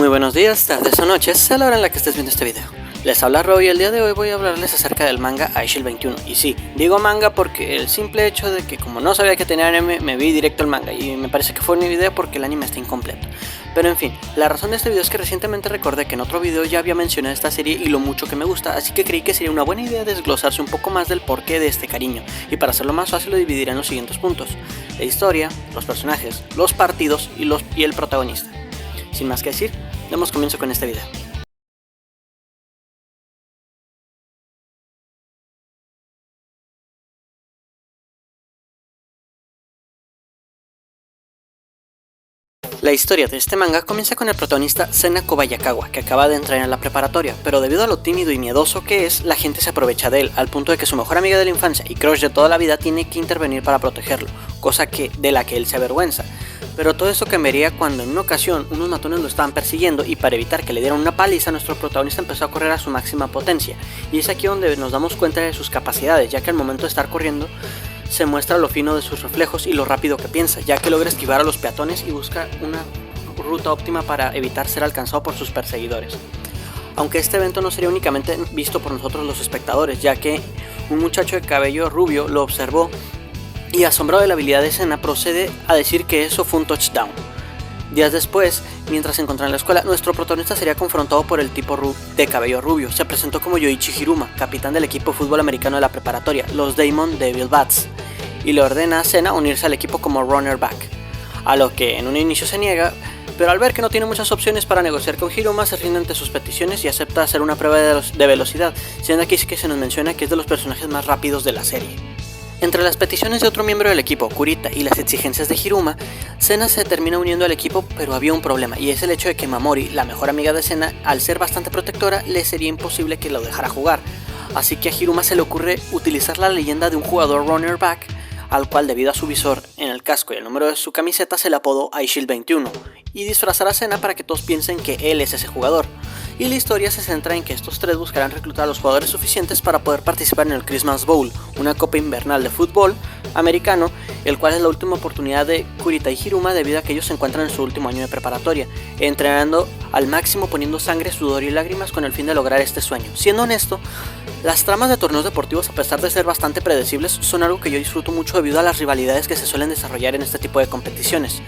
Muy buenos días, tardes o noches, a la hora en la que estés viendo este video. Les habla Ro y el día de hoy voy a hablarles acerca del manga Eyeshield 21. Y sí, digo manga porque el simple hecho de que como no sabía que tenía anime, me vi directo al manga y me parece que fue una idea porque el anime está incompleto. Pero en fin, la razón de este video es que recientemente recordé que en otro video ya había mencionado esta serie y lo mucho que me gusta, así que creí que sería una buena idea desglosarse un poco más del porqué de este cariño, y para hacerlo más fácil lo dividiré en los siguientes puntos: la historia, los personajes, los partidos y el protagonista. Sin más que decir, demos comienzo con este video. La historia de este manga comienza con el protagonista Sena Kobayakawa, que acaba de entrar en la preparatoria, pero debido a lo tímido y miedoso que es, la gente se aprovecha de él, al punto de que su mejor amiga de la infancia y crush de toda la vida tiene que intervenir para protegerlo, cosa de la que él se avergüenza. Pero todo esto cambiaría cuando en una ocasión unos matones lo estaban persiguiendo y para evitar que le dieran una paliza, nuestro protagonista empezó a correr a su máxima potencia, y es aquí donde nos damos cuenta de sus capacidades, ya que al momento de estar corriendo se muestra lo fino de sus reflejos y lo rápido que piensa, ya que logra esquivar a los peatones y busca una ruta óptima para evitar ser alcanzado por sus perseguidores. Aunque este evento no sería únicamente visto por nosotros los espectadores, ya que un muchacho de cabello rubio lo observó y, asombrado de la habilidad de Sena, procede a decir que eso fue un touchdown. Días después, mientras se encontraba en la escuela, nuestro protagonista sería confrontado por el tipo de cabello rubio. Se presentó como Yoichi Hiruma, capitán del equipo de fútbol americano de la preparatoria, los Damon Devil Bats, y le ordena a Sena unirse al equipo como runner back, a lo que en un inicio se niega, pero al ver que no tiene muchas opciones para negociar con Hiruma, se rinde ante sus peticiones y acepta hacer una prueba de velocidad, siendo aquí que se nos menciona que es de los personajes más rápidos de la serie. Entre las peticiones de otro miembro del equipo, Kurita, y las exigencias de Hiruma, Sena se termina uniendo al equipo, pero había un problema, y es el hecho de que Mamori, la mejor amiga de Sena, al ser bastante protectora, le sería imposible que lo dejara jugar. Así que a Hiruma se le ocurre utilizar la leyenda de un jugador runner back, al cual debido a su visor en el casco y el número de su camiseta se le apodó Eyeshield 21, y disfrazar a Sena para que todos piensen que él es ese jugador. Y la historia se centra en que estos tres buscarán reclutar a los jugadores suficientes para poder participar en el Christmas Bowl, una copa invernal de fútbol americano, el cual es la última oportunidad de Kurita y Hiruma debido a que ellos se encuentran en su último año de preparatoria, entrenando al máximo, poniendo sangre, sudor y lágrimas con el fin de lograr este sueño. Siendo honesto, las tramas de torneos deportivos, a pesar de ser bastante predecibles, son algo que yo disfruto mucho debido a las rivalidades que se suelen desarrollar en este tipo de competiciones,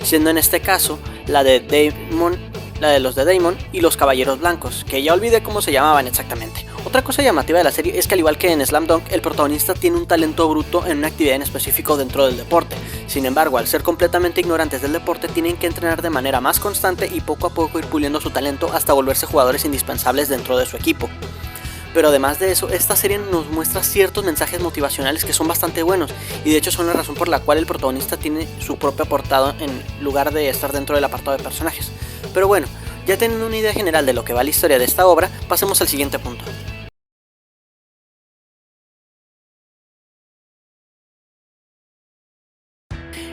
siendo en este caso la de los de Damon y los Caballeros Blancos, que ya olvidé cómo se llamaban exactamente. Otra cosa llamativa de la serie es que, al igual que en Slam Dunk, el protagonista tiene un talento bruto en una actividad en específico dentro del deporte. Sin embargo, al ser completamente ignorantes del deporte, tienen que entrenar de manera más constante y poco a poco ir puliendo su talento hasta volverse jugadores indispensables dentro de su equipo. Pero además de eso, esta serie nos muestra ciertos mensajes motivacionales que son bastante buenos, y de hecho son la razón por la cual el protagonista tiene su propio apartado en lugar de estar dentro del apartado de personajes. Pero bueno, ya teniendo una idea general de lo que va la historia de esta obra, pasemos al siguiente punto.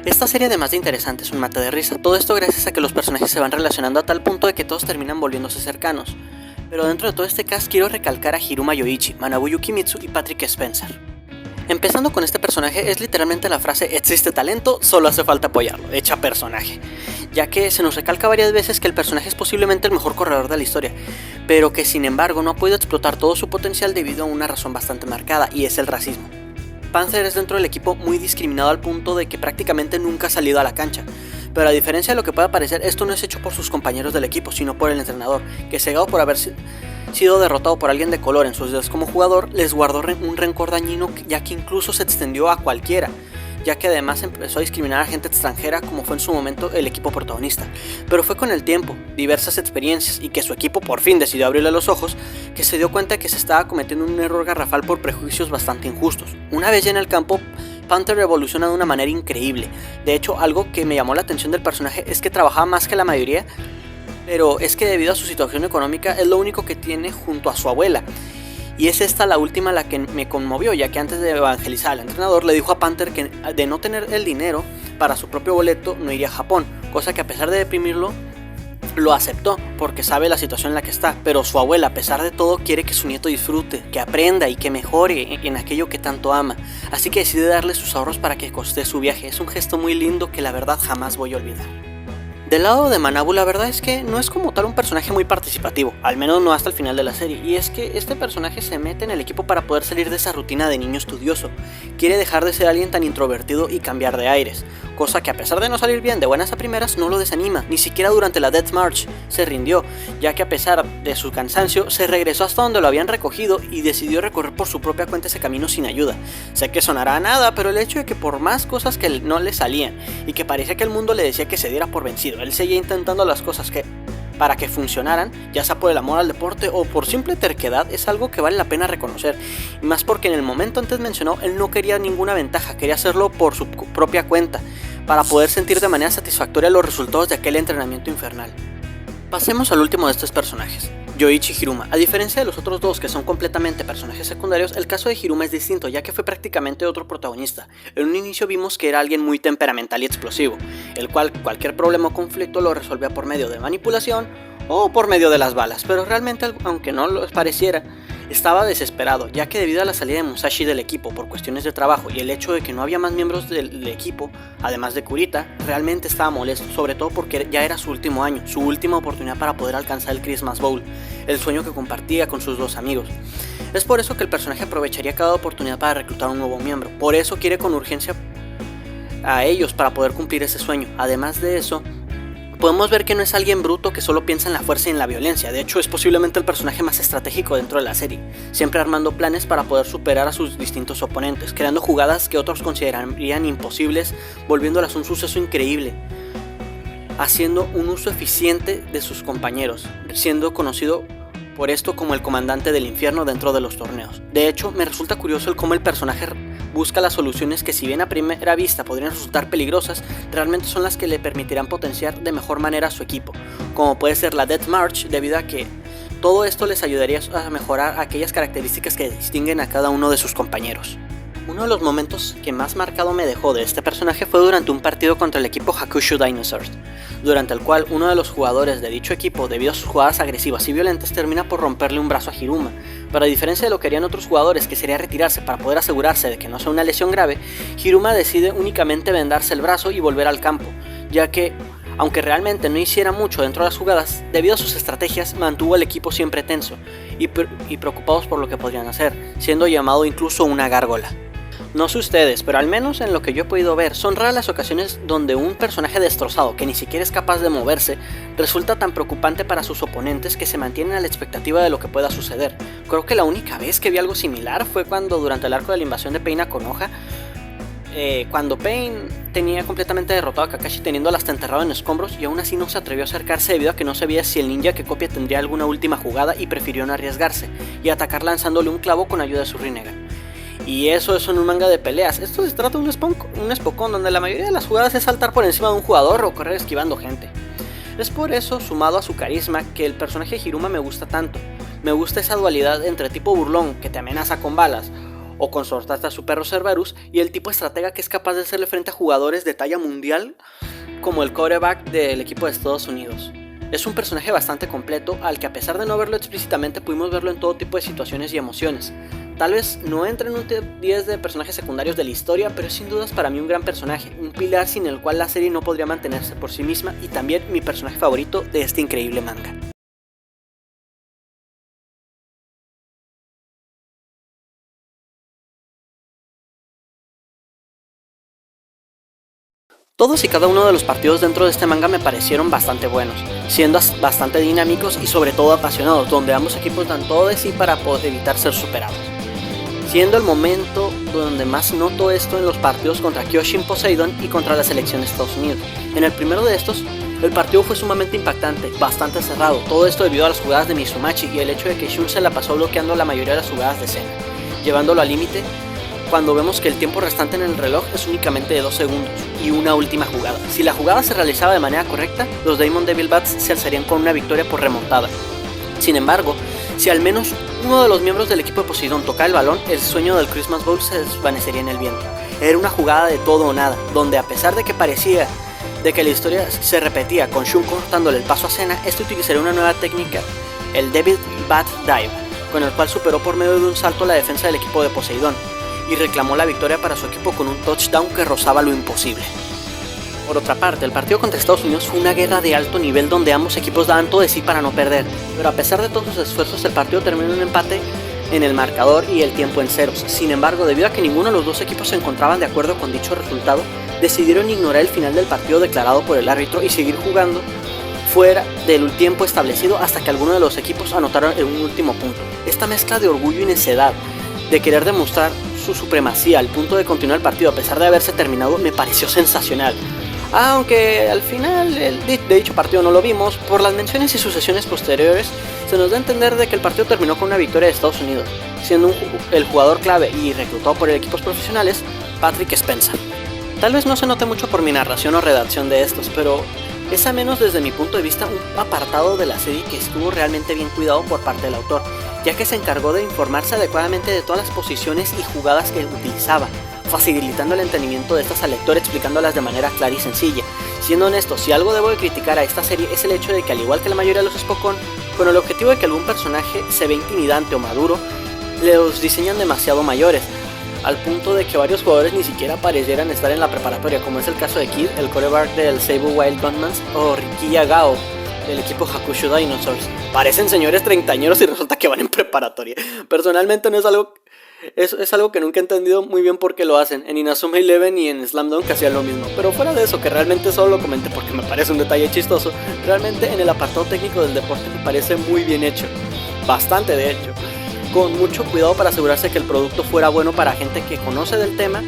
Esta serie, además de interesante, es un mate de risa, todo esto gracias a que los personajes se van relacionando a tal punto de que todos terminan volviéndose cercanos. Pero dentro de todo este cast quiero recalcar a Hiruma Yoichi, Manabu Yukimitsu y Patrick Spencer. Empezando con este personaje, es literalmente la frase "existe talento, solo hace falta apoyarlo", hecha personaje, ya que se nos recalca varias veces que el personaje es posiblemente el mejor corredor de la historia, pero que sin embargo no ha podido explotar todo su potencial debido a una razón bastante marcada, y es el racismo. Panzer es dentro del equipo muy discriminado al punto de que prácticamente nunca ha salido a la cancha, pero a diferencia de lo que pueda parecer, esto no es hecho por sus compañeros del equipo, sino por el entrenador, que, cegado por haber sido derrotado por alguien de color en sus días como jugador, les guardó un rencor dañino, ya que incluso se extendió a cualquiera, ya que además empezó a discriminar a gente extranjera, como fue en su momento el equipo protagonista. Pero fue con el tiempo, diversas experiencias y que su equipo por fin decidió abrirle los ojos, que se dio cuenta de que se estaba cometiendo un error garrafal por prejuicios bastante injustos. Una vez ya en el campo, Panther evoluciona de una manera increíble. De hecho, algo que me llamó la atención del personaje es que trabajaba más que la mayoría, pero es que debido a su situación económica es lo único que tiene junto a su abuela. Y es esta la última la que me conmovió, ya que antes de evangelizar al entrenador le dijo a Panther que de no tener el dinero para su propio boleto no iría a Japón, cosa que a pesar de deprimirlo lo aceptó porque sabe la situación en la que está, pero su abuela, a pesar de todo, quiere que su nieto disfrute, que aprenda y que mejore en aquello que tanto ama, así que decide darle sus ahorros para que coste su viaje. Es un gesto muy lindo que la verdad jamás voy a olvidar. Del lado de Manabu, la verdad es que no es como tal un personaje muy participativo, al menos no hasta el final de la serie, y es que este personaje se mete en el equipo para poder salir de esa rutina de niño estudioso. Quiere dejar de ser alguien tan introvertido y cambiar de aires, cosa que a pesar de no salir bien de buenas a primeras no lo desanima, ni siquiera durante la Death March se rindió, ya que a pesar de su cansancio se regresó hasta donde lo habían recogido y decidió recorrer por su propia cuenta ese camino sin ayuda. Sé que sonará a nada, pero el hecho de que por más cosas que no le salían y que parecía que el mundo le decía que se diera por vencido, él seguía intentando las cosas para que funcionaran, ya sea por el amor al deporte o por simple terquedad, es algo que vale la pena reconocer, y más porque en el momento antes mencionado él no quería ninguna ventaja, quería hacerlo por su propia cuenta, para poder sentir de manera satisfactoria los resultados de aquel entrenamiento infernal. Pasemos al último de estos personajes, Yoichi Hiruma. A diferencia de los otros dos que son completamente personajes secundarios, el caso de Hiruma es distinto, ya que fue prácticamente otro protagonista. En un inicio vimos que era alguien muy temperamental y explosivo, el cual cualquier problema o conflicto lo resolvía por medio de manipulación o por medio de las balas, pero realmente, aunque no lo pareciera, estaba desesperado, ya que debido a la salida de Musashi del equipo por cuestiones de trabajo y el hecho de que no había más miembros del equipo, además de Kurita, realmente estaba molesto, sobre todo porque ya era su último año, su última oportunidad para poder alcanzar el Christmas Bowl, el sueño que compartía con sus dos amigos. Es por eso que el personaje aprovecharía cada oportunidad para reclutar un nuevo miembro, por eso quiere con urgencia a ellos para poder cumplir ese sueño. Además de eso, podemos ver que no es alguien bruto que solo piensa en la fuerza y en la violencia. De hecho, es posiblemente el personaje más estratégico dentro de la serie, siempre armando planes para poder superar a sus distintos oponentes, creando jugadas que otros considerarían imposibles, volviéndolas un suceso increíble, haciendo un uso eficiente de sus compañeros, siendo conocido por esto como el comandante del infierno dentro de los torneos. De hecho, me resulta curioso el cómo el personaje busca las soluciones que, si bien a primera vista podrían resultar peligrosas, realmente son las que le permitirán potenciar de mejor manera a su equipo, como puede ser la Death March, debido a que todo esto les ayudaría a mejorar aquellas características que distinguen a cada uno de sus compañeros. Uno de los momentos que más marcado me dejó de este personaje fue durante un partido contra el equipo Hakusho Dinosaurs, durante el cual uno de los jugadores de dicho equipo, debido a sus jugadas agresivas y violentas, termina por romperle un brazo a Hiruma, pero a diferencia de lo que harían otros jugadores, que sería retirarse para poder asegurarse de que no sea una lesión grave, Hiruma decide únicamente vendarse el brazo y volver al campo, ya que, aunque realmente no hiciera mucho dentro de las jugadas, debido a sus estrategias mantuvo al equipo siempre tenso y preocupados por lo que podrían hacer, siendo llamado incluso una gárgola. No sé ustedes, pero al menos en lo que yo he podido ver, son raras las ocasiones donde un personaje destrozado, que ni siquiera es capaz de moverse, resulta tan preocupante para sus oponentes que se mantienen a la expectativa de lo que pueda suceder. Creo que la única vez que vi algo similar fue cuando, durante el arco de la invasión de Pain a Konoha, cuando Pain tenía completamente derrotado a Kakashi, teniéndolo hasta enterrado en escombros, y aún así no se atrevió a acercarse debido a que no sabía si el ninja que copia tendría alguna última jugada y prefirió no arriesgarse y atacar lanzándole un clavo con ayuda de su Rinnegan. Y eso es en un manga de peleas. Esto se trata de un espocón donde la mayoría de las jugadas es saltar por encima de un jugador o correr esquivando gente. Es por eso, sumado a su carisma, que el personaje de Hiruma me gusta tanto. Me gusta esa dualidad entre tipo burlón que te amenaza con balas o con soltarte a su perro Cerberus, y el tipo estratega que es capaz de hacerle frente a jugadores de talla mundial como el quarterback del equipo de Estados Unidos. Es un personaje bastante completo, al que, a pesar de no verlo explícitamente, pudimos verlo en todo tipo de situaciones y emociones. Tal vez no entre en un top 10 de personajes secundarios de la historia, pero es sin dudas para mí un gran personaje, un pilar sin el cual la serie no podría mantenerse por sí misma, y también mi personaje favorito de este increíble manga. Todos y cada uno de los partidos dentro de este manga me parecieron bastante buenos, siendo bastante dinámicos y sobre todo apasionados, donde ambos equipos dan todo de sí para poder evitar ser superados. Siendo el momento donde más noto esto en los partidos contra Kyoshin Poseidon y contra la selección de Estados Unidos. En el primero de estos, el partido fue sumamente impactante, bastante cerrado, todo esto debido a las jugadas de Mizumachi y el hecho de que Shun se la pasó bloqueando la mayoría de las jugadas de Senna, llevándolo al límite cuando vemos que el tiempo restante en el reloj es únicamente de 2 segundos y una última jugada. Si la jugada se realizaba de manera correcta, los Diamond Devil Bats se alzarían con una victoria por remontada. Sin embargo, si al menos uno de los miembros del equipo de Poseidón tocaba el balón, el sueño del Christmas Bowl se desvanecería en el viento. Era una jugada de todo o nada, donde, a pesar de que parecía de que la historia se repetía con Shun cortándole el paso a Senna, este utilizaría una nueva técnica, el Devil Bat Dive, con el cual superó por medio de un salto la defensa del equipo de Poseidón y reclamó la victoria para su equipo con un touchdown que rozaba lo imposible. Por otra parte, el partido contra Estados Unidos fue una guerra de alto nivel donde ambos equipos daban todo de sí para no perder, pero a pesar de todos sus esfuerzos el partido terminó en un empate en el marcador y el tiempo en ceros. Sin embargo, debido a que ninguno de los dos equipos se encontraban de acuerdo con dicho resultado, decidieron ignorar el final del partido declarado por el árbitro y seguir jugando fuera del tiempo establecido hasta que alguno de los equipos anotaron en un último punto. Esta mezcla de orgullo y necedad de querer demostrar su supremacía al punto de continuar el partido a pesar de haberse terminado me pareció sensacional. Aunque al final de dicho partido no lo vimos, por las menciones y sucesiones posteriores se nos da a entender de que el partido terminó con una victoria de Estados Unidos, siendo el jugador clave y reclutado por equipos profesionales, Patrick Spencer. Tal vez no se note mucho por mi narración o redacción de estos, pero es a menos desde mi punto de vista un apartado de la serie que estuvo realmente bien cuidado por parte del autor, ya que se encargó de informarse adecuadamente de todas las posiciones y jugadas que utilizaba, facilitando el entendimiento de estas al lector explicándolas de manera clara y sencilla. Siendo honesto, si algo debo de criticar a esta serie es el hecho de que al igual que la mayoría de los Spokon, con el objetivo de que algún personaje se ve intimidante o maduro, los diseñan demasiado mayores, al punto de que varios jugadores ni siquiera parecieran estar en la preparatoria, como es el caso de Kid, el quarterback del Seibu Wild Gunmans, o Riki Yagao, del equipo Hakusho Dinosaurs. Parecen señores treintañeros y resulta que van en preparatoria. Personalmente no es algo... Es algo que nunca he entendido muy bien por qué lo hacen. En Inazuma Eleven y en Slam Dunk hacían lo mismo. Pero fuera de eso, que realmente solo lo comenté porque me parece un detalle chistoso, realmente en el apartado técnico del deporte me parece muy bien hecho. Bastante de hecho. Con mucho cuidado para asegurarse que el producto fuera bueno para gente que conoce del tema,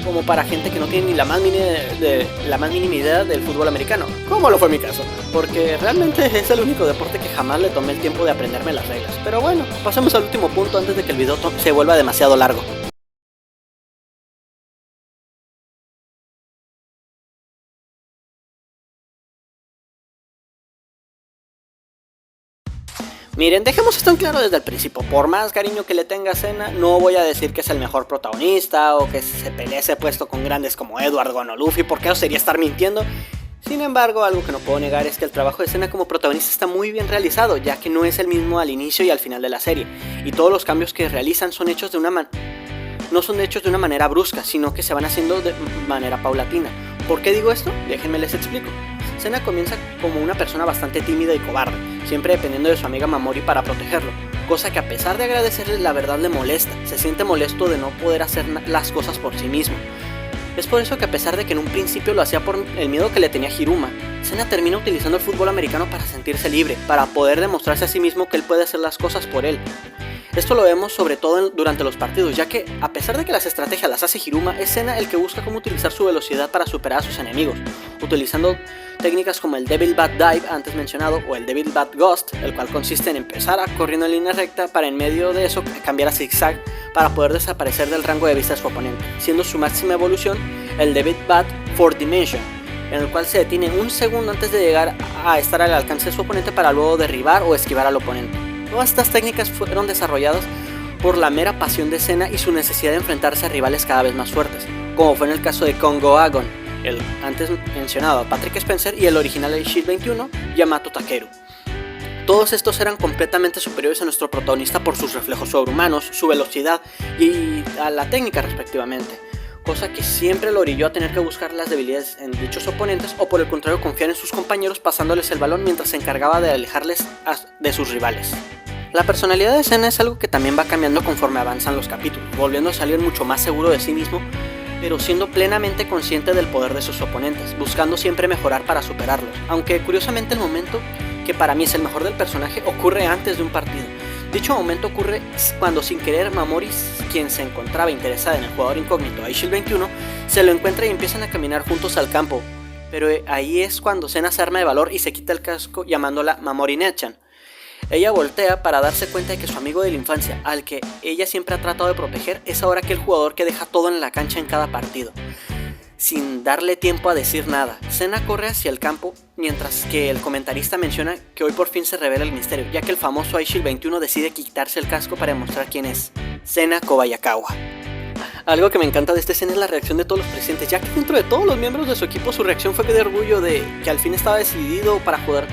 como para gente que no tiene ni la más mínima idea del fútbol americano, como lo fue mi caso, porque realmente es el único deporte que jamás le tomé el tiempo de aprenderme las reglas. Pero bueno, pasemos al último punto antes de que el video se vuelva demasiado largo. Miren, dejemos esto en claro desde el principio. Por más cariño que le tenga a Senna, no voy a decir que es el mejor protagonista o que se pelee ese puesto con grandes como Edward Gon o Luffy, porque eso sería estar mintiendo. Sin embargo, algo que no puedo negar es que el trabajo de Senna como protagonista está muy bien realizado, ya que no es el mismo al inicio y al final de la serie, y todos los cambios que realizan son hechos no son hechos de una manera brusca, sino que se van haciendo de manera paulatina. ¿Por qué digo esto? Déjenme les explico. Senna comienza como una persona bastante tímida y cobarde, siempre dependiendo de su amiga Mamori para protegerlo, cosa que a pesar de agradecerle la verdad le molesta, se siente molesto de no poder hacer las cosas por sí mismo. Es por eso que a pesar de que en un principio lo hacía por el miedo que le tenía Hiruma, Senna termina utilizando el fútbol americano para sentirse libre, para poder demostrarse a sí mismo que él puede hacer las cosas por él. Esto lo vemos sobre todo durante los partidos, ya que a pesar de que las estrategias las hace Hiruma, es Senna el que busca cómo utilizar su velocidad para superar a sus enemigos, utilizando técnicas como el Devil Bat Dive antes mencionado o el Devil Bat Ghost, el cual consiste en empezar corriendo en línea recta para en medio de eso cambiar a zigzag para poder desaparecer del rango de vista de su oponente, siendo su máxima evolución el Devil Bat 4 Dimension, en el cual se detiene un segundo antes de llegar a estar al alcance de su oponente para luego derribar o esquivar al oponente. Todas estas técnicas fueron desarrolladas por la mera pasión de Senna y su necesidad de enfrentarse a rivales cada vez más fuertes, como fue en el caso de Kongo Agon, el antes mencionado Patrick Spencer y el original de Shield 21, Yamato Takeru. Todos estos eran completamente superiores a nuestro protagonista por sus reflejos sobrehumanos, su velocidad y a la técnica respectivamente, cosa que siempre lo orilló a tener que buscar las debilidades en dichos oponentes o por el contrario confiar en sus compañeros pasándoles el balón mientras se encargaba de alejarles de sus rivales. La personalidad de Senna es algo que también va cambiando conforme avanzan los capítulos, volviendo a salir mucho más seguro de sí mismo, pero siendo plenamente consciente del poder de sus oponentes, buscando siempre mejorar para superarlos, aunque curiosamente el momento que para mí es el mejor del personaje ocurre antes de un partido. Dicho momento ocurre cuando sin querer Mamori, quien se encontraba interesada en el jugador incógnito Aishil 21, se lo encuentra y empiezan a caminar juntos al campo, pero ahí es cuando Senna se arma de valor y se quita el casco llamándola Mamori Nechan. Ella voltea para darse cuenta de que su amigo de la infancia, al que ella siempre ha tratado de proteger, es ahora aquel jugador que deja todo en la cancha en cada partido. Sin darle tiempo a decir nada, Senna corre hacia el campo, mientras que el comentarista menciona que hoy por fin se revela el misterio, ya que el famoso Aishil 21 decide quitarse el casco para demostrar quién es, Senna Kobayakawa. Algo que me encanta de esta escena es la reacción de todos los presentes, ya que dentro de todos los miembros de su equipo su reacción fue de orgullo de que al fin estaba decidido para jugar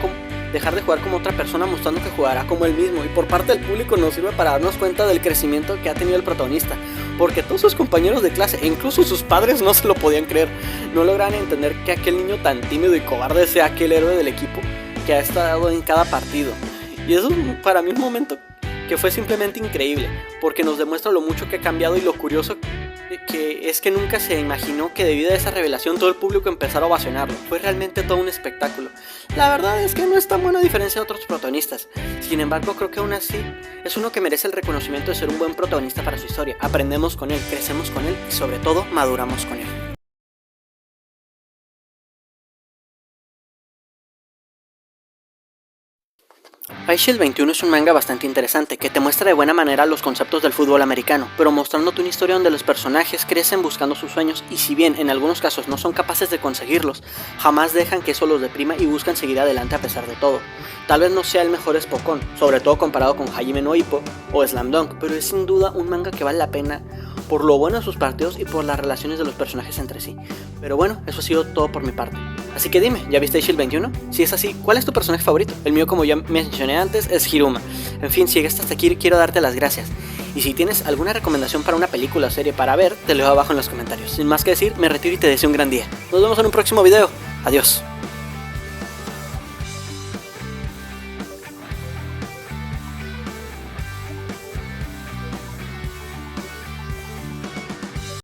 dejar de jugar como otra persona mostrando que jugará como él mismo, y por parte del público nos sirve para darnos cuenta del crecimiento que ha tenido el protagonista, porque todos sus compañeros de clase e incluso sus padres no se lo podían creer, no lograban entender que aquel niño tan tímido y cobarde sea aquel héroe del equipo que ha estado en cada partido. Y eso para mí es un momento que fue simplemente increíble, porque nos demuestra lo mucho que ha cambiado y lo curioso que es que nunca se imaginó que debido a esa revelación todo el público empezara a ovacionarlo. Fue realmente todo un espectáculo. La verdad es que no es tan buena diferencia de otros protagonistas. Sin embargo, creo que aún así es uno que merece el reconocimiento de ser un buen protagonista para su historia. Aprendemos con él, crecemos con él y sobre todo maduramos con él. Ice Shield 21 es un manga bastante interesante que te muestra de buena manera los conceptos del fútbol americano, pero mostrándote una historia donde los personajes crecen buscando sus sueños y si bien en algunos casos no son capaces de conseguirlos, jamás dejan que eso los deprima y buscan seguir adelante a pesar de todo. Tal vez no sea el mejor Spokon, sobre todo comparado con Hajime no Ippo o Slam Dunk, pero es sin duda un manga que vale la pena por lo bueno de sus partidos y por las relaciones de los personajes entre sí. Pero bueno, eso ha sido todo por mi parte. Así que dime, ¿ya viste Ice Shield 21? Si es así, ¿cuál es tu personaje favorito? El mío, como ya mencioné antes, es Hiruma. En fin, si llegaste hasta aquí, quiero darte las gracias. Y si tienes alguna recomendación para una película o serie para ver, te lo dejo abajo en los comentarios. Sin más que decir, me retiro y te deseo un gran día. Nos vemos en un próximo video. Adiós.